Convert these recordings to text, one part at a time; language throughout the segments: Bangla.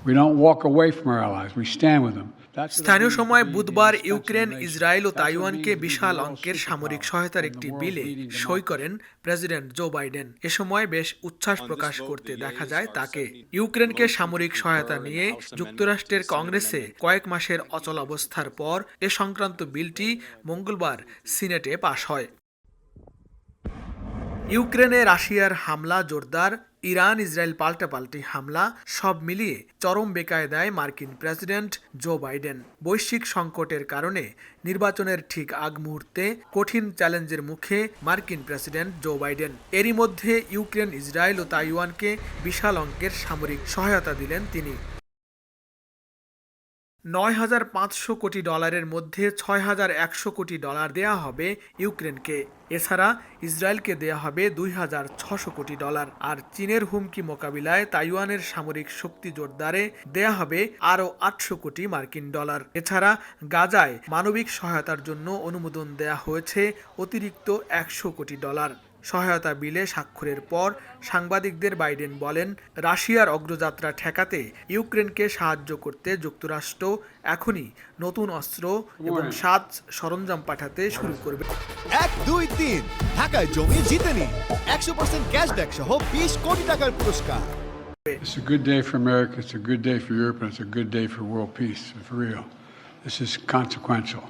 We don't walk away from our allies. We stand with them. স্থানীয় সময় বুধবার ইউক্রেন, ইসরায়েল ও তাইওয়ানকে বিশাল অঙ্কের সামরিক সহায়তার একটি বিলে সই করেন প্রেসিডেন্ট জো বাইডেন। এ সময় বেশ উচ্ছ্বাস প্রকাশ করতে দেখা যায় তাকে। ইউক্রেনকে সামরিক সহায়তা নিয়ে যুক্তরাষ্ট্রের কংগ্রেসে কয়েক মাসের অচলাবস্থার পর এ সংক্রান্ত বিলটি মঙ্গলবার সিনেটে পাশ হয়। ইউক্রেনে রাশিয়ার হামলা জোরদার, ইরান ইসরায়েল পাল্টাপাল্টি হামলা, সব মিলিয়ে চরম বেকায়দায় মার্কিন প্রেসিডেন্ট জো বাইডেন। বৈশ্বিক সংকটের কারণে নির্বাচনের ঠিক আগ মুহূর্তে কঠিন চ্যালেঞ্জের মুখে মার্কিন প্রেসিডেন্ট জো বাইডেন। এরই মধ্যে ইউক্রেন, ইসরায়েল ও তাইওয়ানকে বিশাল অঙ্কের সামরিক সহায়তা দিলেন তিনি। $9,500 কোটি মধ্যে $6,100 কোটি দেয়া হবে ইউক্রেনকে। এছাড়া ইসরায়েলকে দেয়া হবে $2,600 কোটি। আর চীনের হুমকি মোকাবিলায় তাইওয়ানের সামরিক শক্তি জোরদারে দেয়া হবে আরও $800 কোটি। এছাড়া গাজায় মানবিক সহায়তার জন্য অনুমোদন দেয়া হয়েছে অতিরিক্ত $100 কোটি। সহায়তা বিলে স্বাক্ষরের পর সাংবাদিকদের বাইডেন বলেন, রাশিয়ার অগ্রযাত্রা ঠেকাতে ইউক্রেনকে সাহায্য করতে যুক্তরাষ্ট্র এখনই নতুন অস্ত্র এবং সাজ সরঞ্জাম পাঠাতে শুরু করবে। 1, 2, 3 ঢাকায় জমি জিতে নিন 100% ক্যাশব্যাক সহ 20 কোটি টাকার পুরস্কার। It's a good day for America, it's a good day for Europe, and it's a good day for world peace, for real. This is consequential.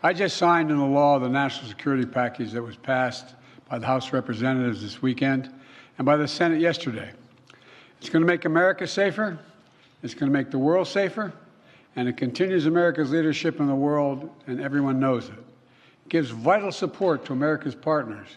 I just signed into law the national security package that was passed by the House of Representatives this weekend and by the Senate yesterday. It's going to make America safer, it's going to make the world safer, and it continues America's leadership in the world, and everyone knows it. It gives vital support to America's partners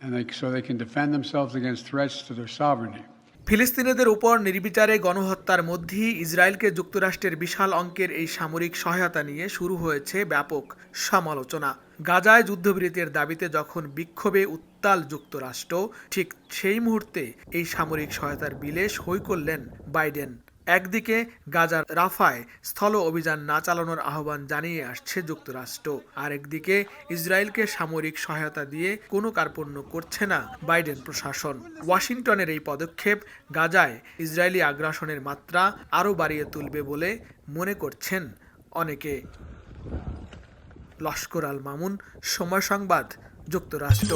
and so they can defend themselves against threats to their sovereignty. ফিলিস্তিনিদের উপর নির্বিচারে গণহত্যার মধ্যেই ইসরায়েলকে যুক্তরাষ্ট্রের বিশাল অঙ্কের এই সামরিক সহায়তা নিয়ে শুরু হয়েছে ব্যাপক সমালোচনা। গাজায় যুদ্ধবিরতির দাবিতে যখন বিক্ষোভে উত্তাল যুক্তরাষ্ট্র, ঠিক সেই মুহূর্তে এই সামরিক সহায়তার বিলে সই করলেন বাইডেন। একদিকে গাজার রাফায় স্থল অভিযান না চালানোর আহ্বান জানিয়ে আসছে যুক্তরাষ্ট্র, আর একদিকে ইসরায়েলকে সামরিক সহায়তা দিয়ে কোনো কার্পণ্য করছে না বাইডেন প্রশাসন। ওয়াশিংটনের এই পদক্ষেপ গাজায় ইসরায়েলি আগ্রাসনের মাত্রা আরও বাড়িয়ে তুলবে বলে মনে করছেন অনেকে। লস্কর আল মামুন, সময় সংবাদ, যুক্তরাষ্ট্র।